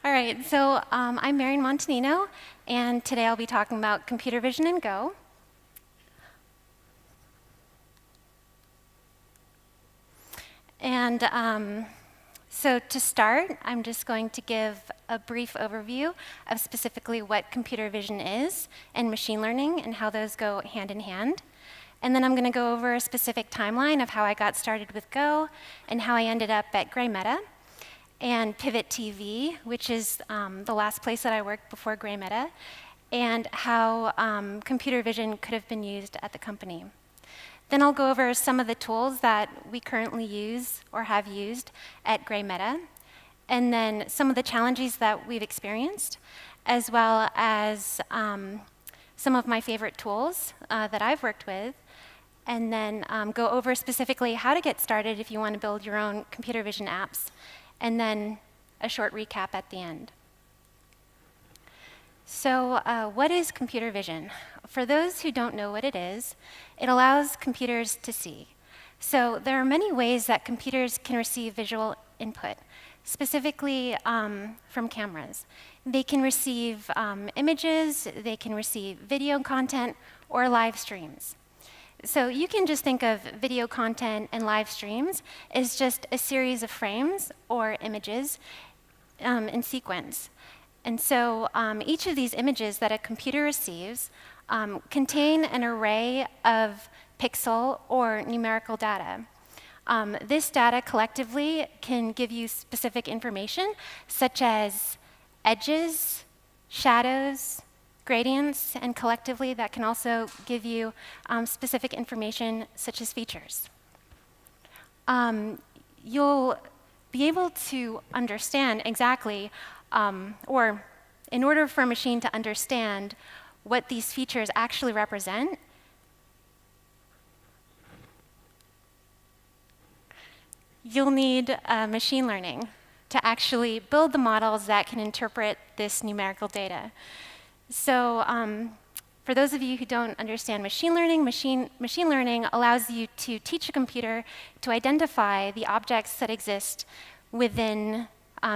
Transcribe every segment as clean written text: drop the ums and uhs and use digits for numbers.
All right, so I'm Marian Montagnino, and today I'll be talking about computer vision in Go. And so to start, I'm just going to give a brief overview of specifically what computer vision is and machine learning and how those go hand in hand. And then I'm going to go over a specific timeline of how I got started with Go and how I ended up at Gray Meta and Pivot TV, which is the last place that I worked before Gray Meta, and how computer vision could have been used at the company. Then I'll go over some of the tools that we currently use or have used at Gray Meta, and then some of the challenges that we've experienced, as well as some of my favorite tools that I've worked with, and then go over specifically how to get started if you want to build your own computer vision apps, and then a short recap at the end. So what is computer vision? For those who don't know what it is, it allows computers to see. So there are many ways that computers can receive visual input, specifically from cameras. They can receive images, they can receive video content, or live streams. So you can just think of video content and live streams as just a series of frames or images in sequence. And so each of these images that a computer receives contain an array of pixel or numerical data. This data collectively can give you specific information, such as edges, shadows, gradients, and collectively that can also give you specific information such as features. You'll be able to understand exactly, or in order for a machine to understand what these features actually represent, you'll need machine learning to actually build the models that can interpret this numerical data. So for those of you who don't understand machine learning allows you to teach a computer to identify the objects that exist within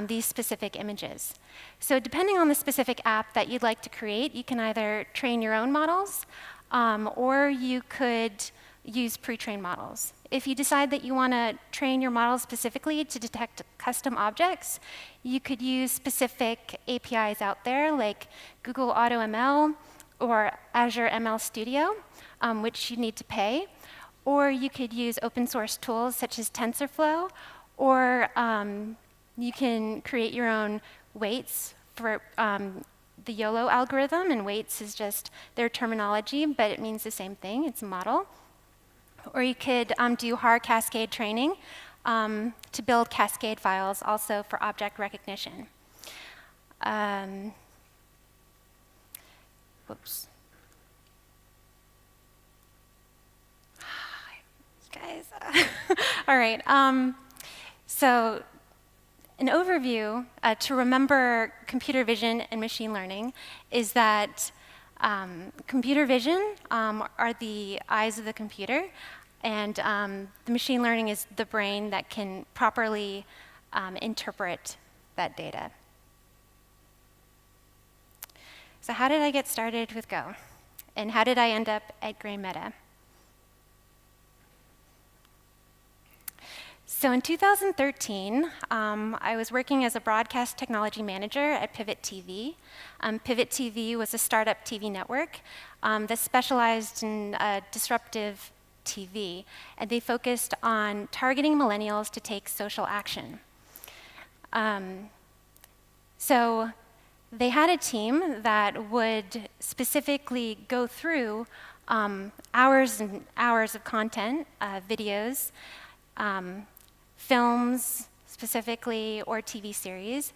these specific images. So depending on the specific app that you'd like to create, you can either train your own models, or you could use pre-trained models. If you decide that you want to train your model specifically to detect custom objects, you could use specific APIs out there like Google AutoML or Azure ML Studio, which you need to pay. Or you could use open source tools such as TensorFlow, or you can create your own weights for the YOLO algorithm, and weights is just their terminology, but it means the same thing, it's a model. Or you could do hard cascade training to build cascade files also for object recognition. Whoops. Guys. All right. So an overview to remember computer vision and machine learning is that computer vision are the eyes of the computer, and the machine learning is the brain that can properly interpret that data. So how did I get started with Go? And how did I end up at Gray Meta? So in 2013, I was working as a broadcast technology manager at Pivot TV. Pivot TV was a startup TV network that specialized in disruptive TV, and they focused on targeting millennials to take social action. So they had a team that would specifically go through hours and hours of content, videos, films specifically, or TV series,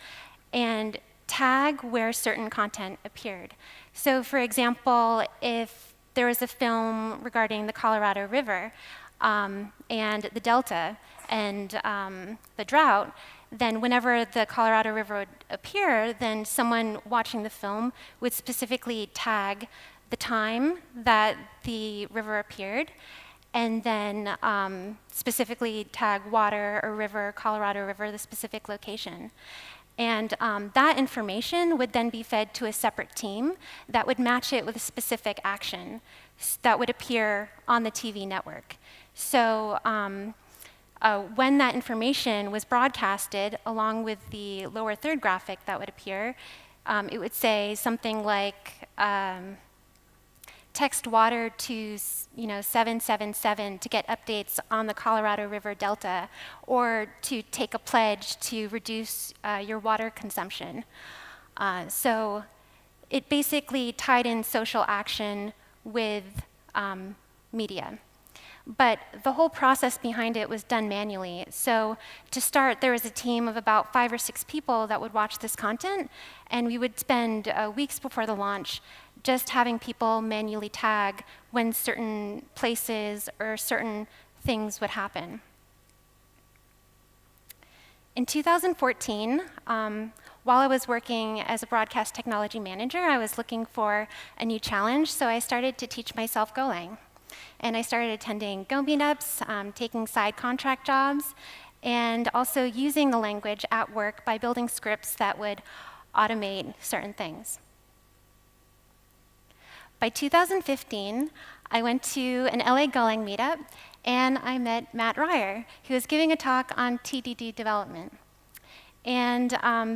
and tag where certain content appeared. So for example, if there was a film regarding the Colorado River and the Delta and the drought, then whenever the Colorado River would appear, then someone watching the film would specifically tag the time that the river appeared, and then specifically tag water or river, Colorado River, the specific location. And that information would then be fed to a separate team that would match it with a specific action that would appear on the TV network. So when that information was broadcasted, along with the lower third graphic that would appear, it would say something like, text water to 777 to get updates on the Colorado River Delta, or to take a pledge to reduce your water consumption. So it basically tied in social action with media. But the whole process behind it was done manually. So to start, there was a team of about 5 or 6 people that would watch this content, and we would spend weeks before the launch just having people manually tag when certain places or certain things would happen. In 2014, while I was working as a broadcast technology manager, I was looking for a new challenge, so I started to teach myself Golang. And I started attending Go meetups, taking side contract jobs, and also using the language at work by building scripts that would automate certain things. By 2015, I went to an LA Golang meetup, and I met Matt Ryer, who was giving a talk on TDD development. And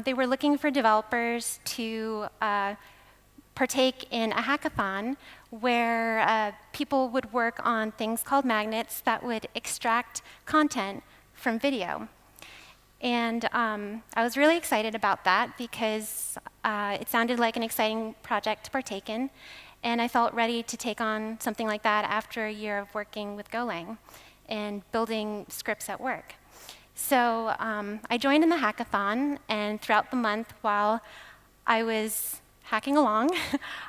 they were looking for developers to partake in a hackathon where people would work on things called magnets that would extract content from video. And I was really excited about that because it sounded like an exciting project to partake in. And I felt ready to take on something like that after a year of working with Golang and building scripts at work. So I joined in the hackathon, and throughout the month while I was hacking along,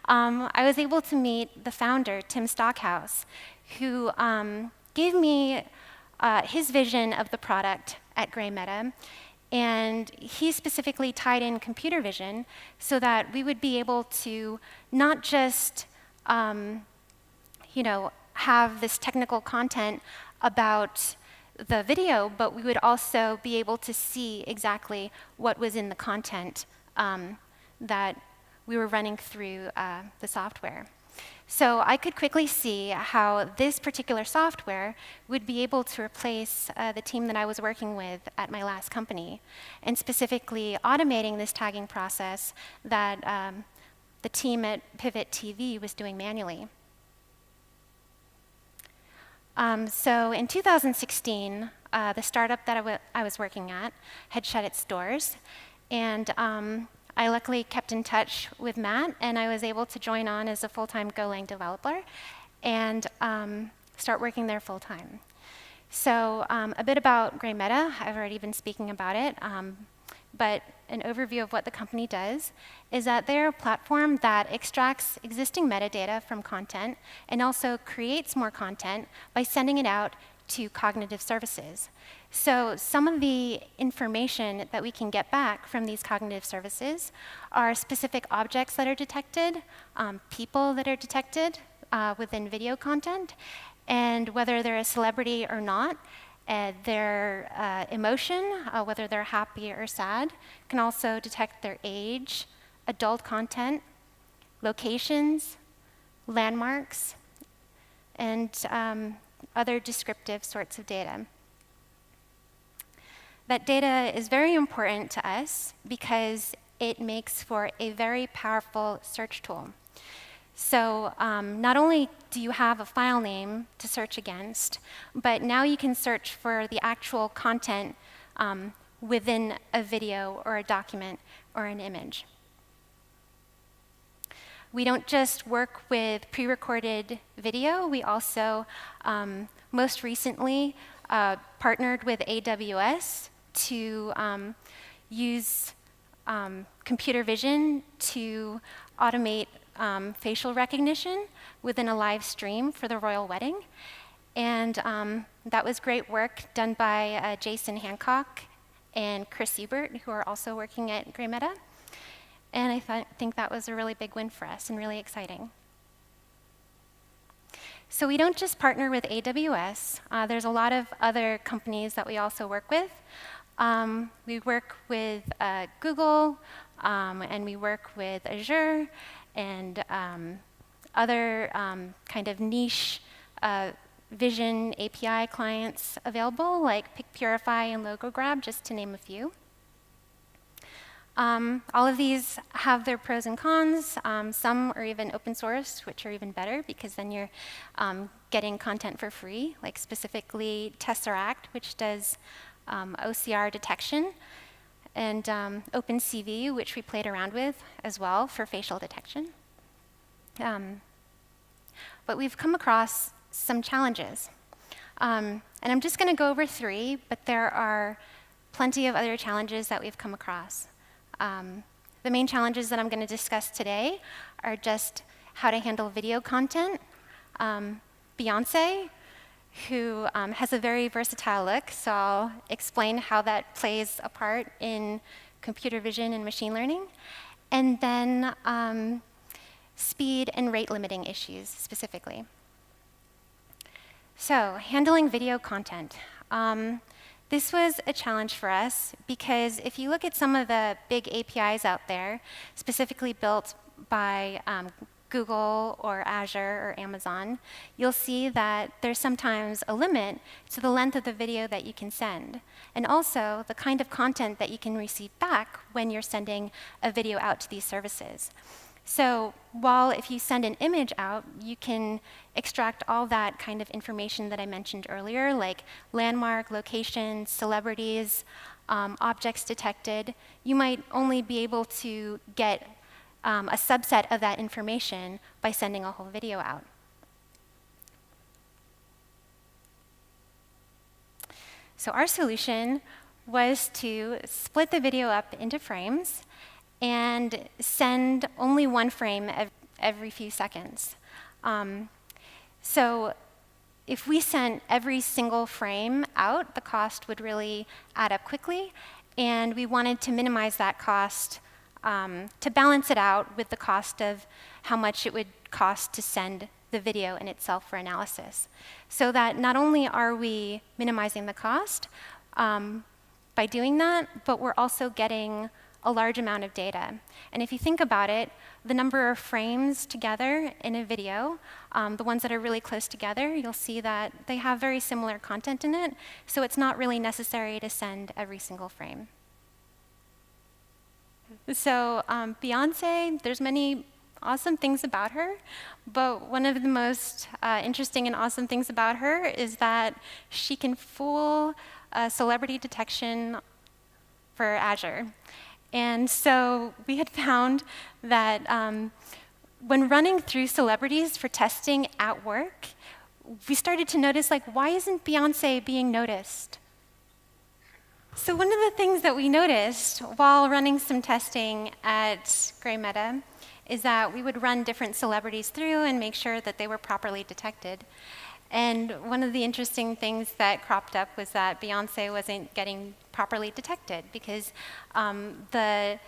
I was able to meet the founder, Tim Stockhouse, who gave me his vision of the product at Gray Meta. And he specifically tied in computer vision so that we would be able to not just have this technical content about the video, but we would also be able to see exactly what was in the content that we were running through the software. So I could quickly see how this particular software would be able to replace the team that I was working with at my last company, and specifically automating this tagging process that the team at Pivot TV was doing manually. So in 2016, the startup that I was working at had shut its doors, and I luckily kept in touch with Matt, and I was able to join on as a full-time Golang developer and start working there full-time. So a bit about Gray Meta. I've already been speaking about it, but an overview of what the company does is that they're a platform that extracts existing metadata from content and also creates more content by sending it out to cognitive services. So some of the information that we can get back from these cognitive services are specific objects that are detected, people that are detected within video content, and whether they're a celebrity or not, their emotion, whether they're happy or sad, can also detect their age, adult content, locations, landmarks, and other descriptive sorts of data. That data is very important to us because it makes for a very powerful search tool. So not only do you have a file name to search against, but now you can search for the actual content within a video or a document or an image. We don't just work with pre-recorded video. We also, most recently, partnered with AWS to use computer vision to automate facial recognition within a live stream for the royal wedding. And that was great work done by Jason Hancock and Chris Ebert, who are also working at Gray Meta. And I think that was a really big win for us and really exciting. So we don't just partner with AWS. There's a lot of other companies that we also work with. We work with Google, and we work with Azure, and other kind of niche vision API clients available, like PicPurify and LogoGrab, just to name a few. All of these have their pros and cons. Some are even open source, which are even better, because then you're getting content for free, like specifically Tesseract, which does OCR detection, and OpenCV, which we played around with as well for facial detection. But we've come across some challenges. And I'm just going to go over 3, but there are plenty of other challenges that we've come across. The main challenges that I'm going to discuss today are just how to handle video content. Beyonce, who has a very versatile look, so I'll explain how that plays a part in computer vision and machine learning. And then speed and rate limiting issues specifically. So, handling video content. This was a challenge for us because if you look at some of the big APIs out there, specifically built by Google or Azure or Amazon, you'll see that there's sometimes a limit to the length of the video that you can send, and also the kind of content that you can receive back when you're sending a video out to these services. So while if you send an image out, you can extract all that kind of information that I mentioned earlier, like landmark, locations, celebrities, objects detected, you might only be able to get a subset of that information by sending a whole video out. So our solution was to split the video up into frames and send only one frame every few seconds. So if we sent every single frame out, the cost would really add up quickly, and we wanted to minimize that cost to balance it out with the cost of how much it would cost to send the video in itself for analysis. So that not only are we minimizing the cost by doing that, but we're also getting a large amount of data. And if you think about it, the number of frames together in a video, the ones that are really close together, you'll see that they have very similar content in it, so it's not really necessary to send every single frame. So Beyonce, there's many awesome things about her, but one of the most interesting and awesome things about her is that she can fool celebrity detection for Azure. And so we had found that when running through celebrities for testing at work, we started to notice, like, why isn't Beyonce being noticed? So one of the things that we noticed while running some testing at Gray Meta is that we would run different celebrities through and make sure that they were properly detected. And one of the interesting things that cropped up was that Beyonce wasn't getting properly detected because the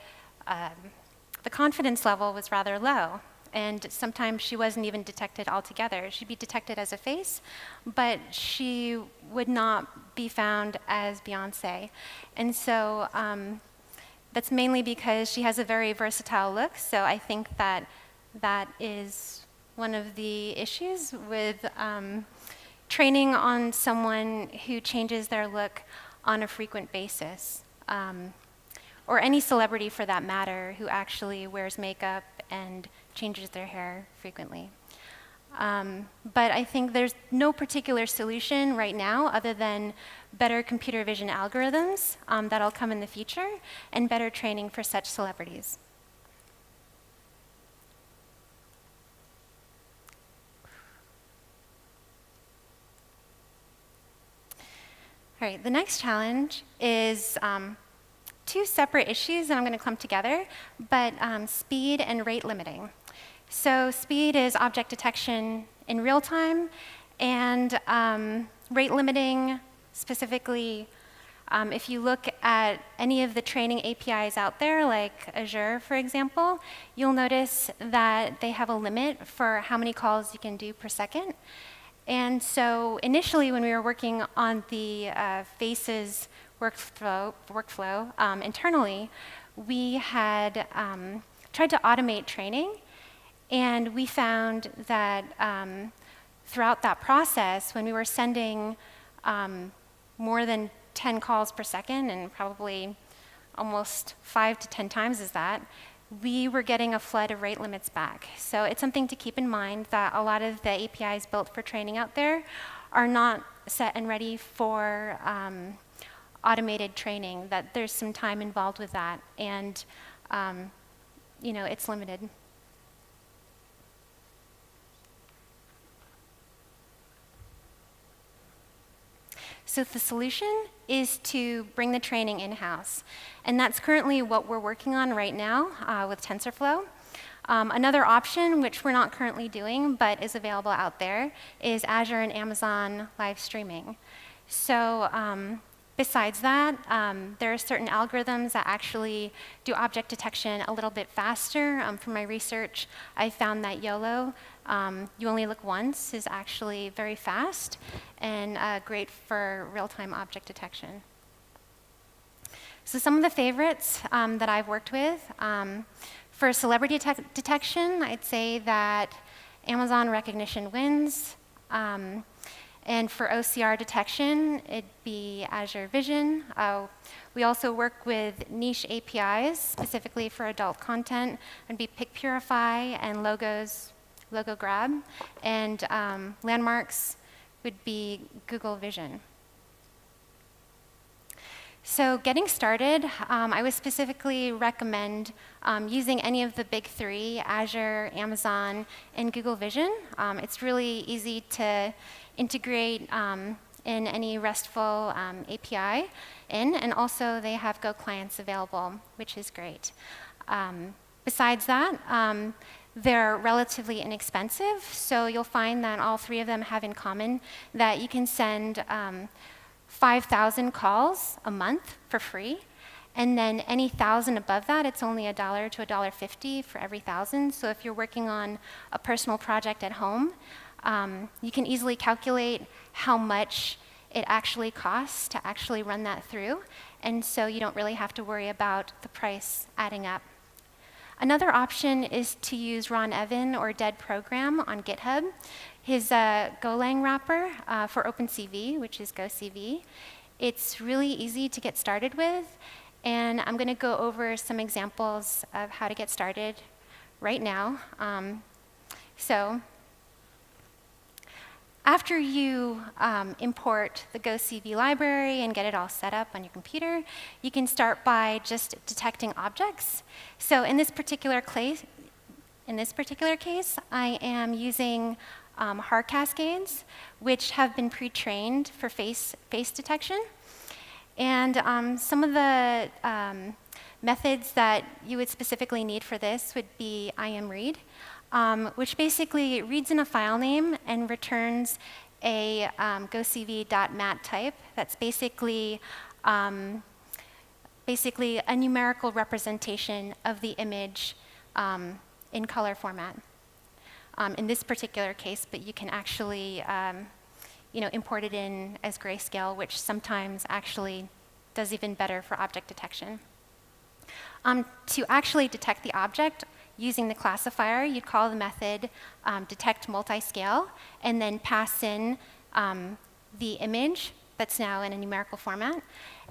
confidence level was rather low. And sometimes she wasn't even detected altogether. She'd be detected as a face, but she would not be found as Beyonce. And so that's mainly because she has a very versatile look. So I think that that is one of the issues with training on someone who changes their look on a frequent basis, or any celebrity for that matter who actually wears makeup and changes their hair frequently. But I think there's no particular solution right now other than better computer vision algorithms that'll come in the future and better training for such celebrities. All right, the next challenge is two separate issues that I'm going to clump together, but speed and rate limiting. So speed is object detection in real time, and rate limiting specifically, if you look at any of the training APIs out there, like Azure, for example, you'll notice that they have a limit for how many calls you can do per second. And so initially when we were working on the faces workflow internally, we had tried to automate training, and we found that throughout that process, when we were sending more than 10 calls per second, and probably almost 5 to 10 times as that, we were getting a flood of rate limits back. So it's something to keep in mind that a lot of the APIs built for training out there are not set and ready for automated training, that there's some time involved with that, and it's limited. So the solution is to bring the training in-house. And that's currently what we're working on right now with TensorFlow. Another option, which we're not currently doing but is available out there, is Azure and Amazon live streaming. So besides that, there are certain algorithms that actually do object detection a little bit faster. From my research, I found that YOLO, you only look once, is actually very fast and great for real-time object detection. So some of the favorites that I've worked with, for celebrity detection, I'd say that Amazon Rekognition wins. And for OCR detection, it'd be Azure Vision. We also work with niche APIs, specifically for adult content. It'd be PicPurify and Logo Grab. And landmarks would be Google Vision. So getting started, I would specifically recommend using any of the big three, Azure, Amazon, and Google Vision. It's really easy to integrate in any RESTful API and also they have Go clients available, which is great. Besides that, they're relatively inexpensive, so you'll find that all three of them have in common that you can send 5,000 calls a month for free, and then any 1,000 above that, it's only $1 to $1.50 for every 1,000. So if you're working on a personal project at home, you can easily calculate how much it actually costs to actually run that through, and so you don't really have to worry about the price adding up. Another option is to use Ron Evan or Dead Program on GitHub. His Golang wrapper for OpenCV, which is GoCV. It's really easy to get started with, and I'm going to go over some examples of how to get started right now. So after you import the GoCV library and get it all set up on your computer, you can start by just detecting objects. So in this particular case, I am using HAR cascades, which have been pre-trained for face detection. And some of the methods that you would specifically need for this would be imread, which basically reads in a file name and returns a gocv.mat type. That's basically a numerical representation of the image in color format. In this particular case, but you can actually import it in as grayscale, which sometimes actually does even better for object detection. To actually detect the object using the classifier, you'd call the method detect multiscale, and then pass in the image that's now in a numerical format,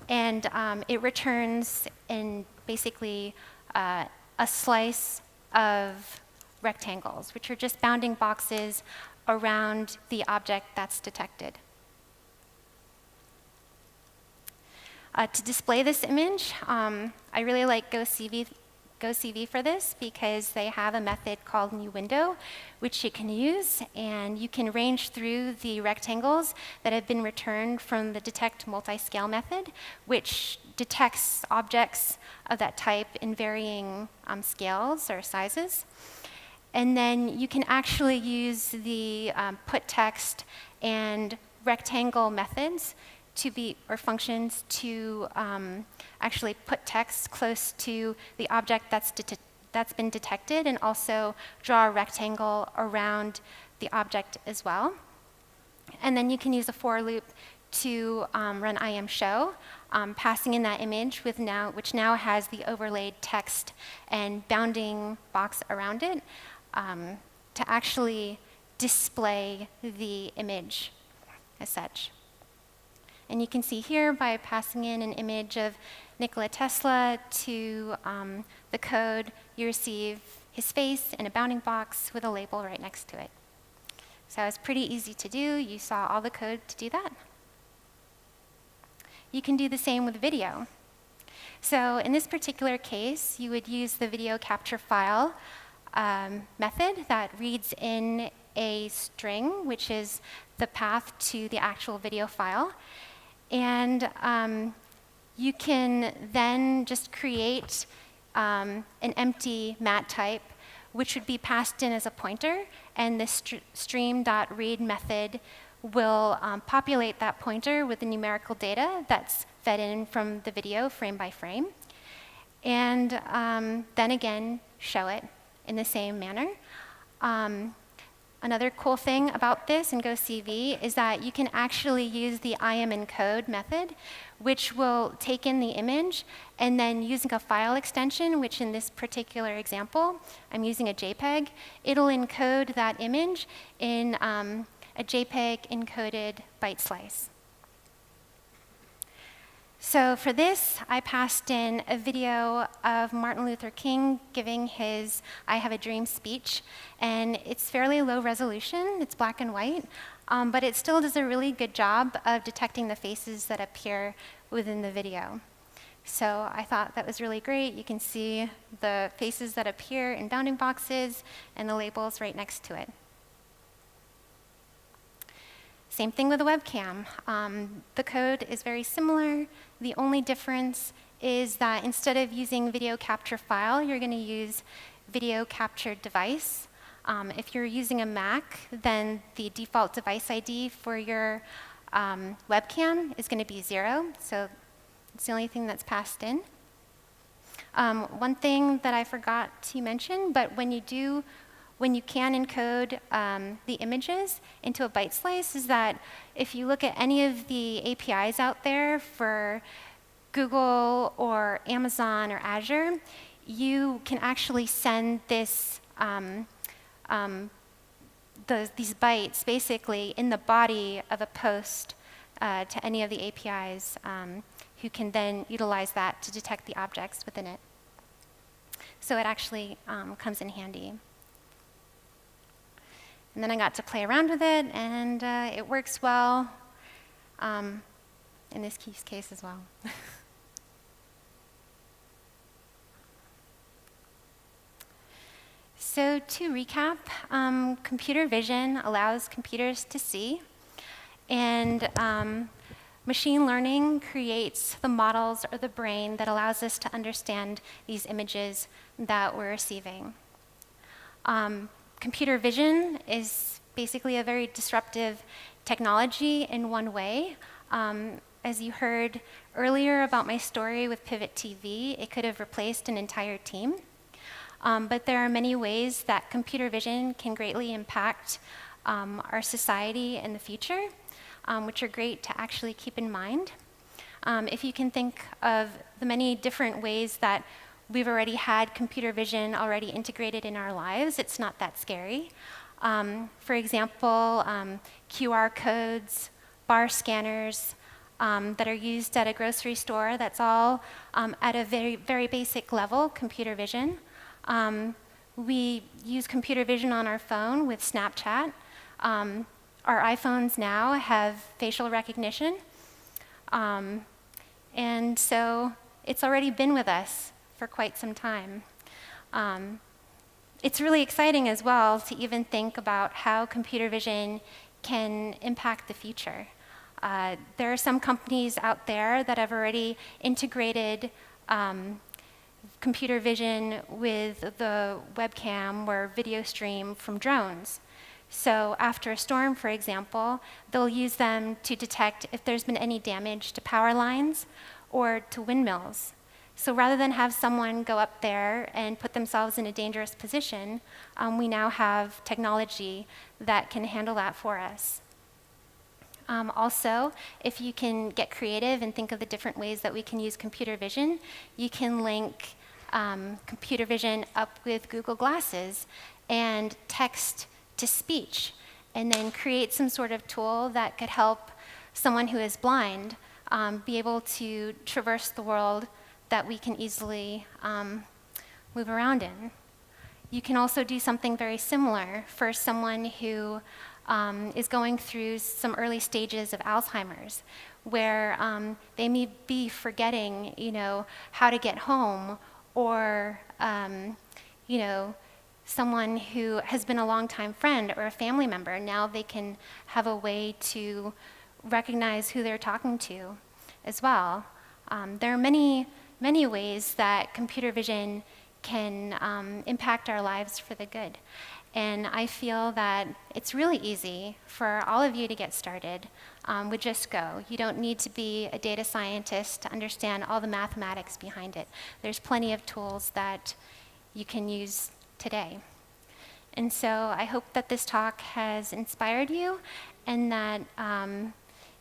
and it returns in basically a slice of rectangles, which are just bounding boxes around the object that's detected. To display this image, I really like GoCV for this because they have a method called newWindow, which you can use, and you can range through the rectangles that have been returned from the detect multiscale method, which detects objects of that type in varying scales or sizes. And then you can actually use the put text and rectangle methods or functions to actually put text close to the object that's been detected, and also draw a rectangle around the object as well. And then you can use a for loop to run imshow passing in that image which now has the overlaid text and bounding box around it to actually display the image as such. And you can see here by passing in an image of Nikola Tesla to the code, you receive his face in a bounding box with a label right next to it. So it's pretty easy to do. You saw all the code to do that. You can do the same with video. So in this particular case, you would use the video capture file method that reads in a string, which is the path to the actual video file. And you can then just create an empty mat type, which would be passed in as a pointer, and the stream.read method will populate that pointer with the numerical data that's fed in from the video frame by frame, and then again show it in the same manner. Another cool thing about this in GoCV is that you can actually use the IMEncode method, which will take in the image, and then using a file extension, which in this particular example, I'm using a JPEG, it'll encode that image in a JPEG encoded byte slice. So for this, I passed in a video of Martin Luther King giving his I Have a Dream speech, and it's fairly low resolution, it's black and white, but it still does a really good job of detecting the faces that appear within the video. So I thought that was really great. You can see the faces that appear in bounding boxes and the labels right next to it. Same thing with the webcam. The code is very similar. The only difference is that instead of using video capture file, you're going to use video capture device. If you're using a Mac, then the default device ID for your webcam is going to be 0. So it's the only thing that's passed in. One thing that I forgot to mention, but when you can encode the images into a byte slice, is that if you look at any of the APIs out there for Google or Amazon or Azure, you can actually send this, these bytes basically in the body of a post to any of the APIs who can then utilize that to detect the objects within it. So it actually comes in handy. And then I got to play around with it, and it works well in this case as well. So to recap, computer vision allows computers to see, and machine learning creates the models or the brain that allows us to understand these images that we're receiving. Computer vision is basically a very disruptive technology in one way. As you heard earlier about my story with Pivot TV, it could have replaced an entire team. But there are many ways that computer vision can greatly impact our society in the future, which are great to actually keep in mind. If you can think of the many different ways that we've already had computer vision already integrated in our lives, it's not that scary. For example, QR codes, bar scanners that are used at a grocery store, that's all at a very, very basic level, computer vision. We use computer vision on our phone with Snapchat. Our iPhones now have facial recognition. And so it's already been with us for quite some time. It's really exciting as well to even think about how computer vision can impact the future. There are some companies out there that have already integrated computer vision with the webcam or video stream from drones. So after a storm, for example, they'll use them to detect if there's been any damage to power lines or to windmills. So rather than have someone go up there and put themselves in a dangerous position, we now have technology that can handle that for us. Also, if you can get creative and think of the different ways that we can use computer vision, you can link computer vision up with Google Glasses and text to speech, and then create some sort of tool that could help someone who is blind be able to traverse the world that we can easily move around in. You can also do something very similar for someone who is going through some early stages of Alzheimer's, where they may be forgetting, how to get home, or someone who has been a longtime friend or a family member. Now they can have a way to recognize who they're talking to as well. There are many, many ways that computer vision can impact our lives for the good. And I feel that it's really easy for all of you to get started with just Go. You don't need to be a data scientist to understand all the mathematics behind it. There's plenty of tools that you can use today. And so I hope that this talk has inspired you, and that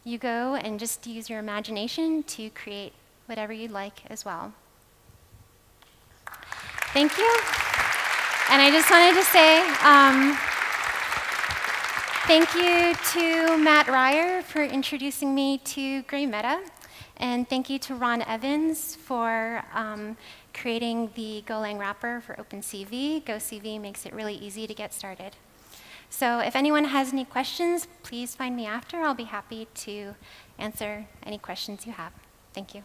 you go and just use your imagination to create whatever you'd like as well. Thank you. And I just wanted to say thank you to Matt Ryer for introducing me to Gray Meta, and thank you to Ron Evans for creating the Golang wrapper for OpenCV. GoCV makes it really easy to get started. So if anyone has any questions, please find me after. I'll be happy to answer any questions you have. Thank you.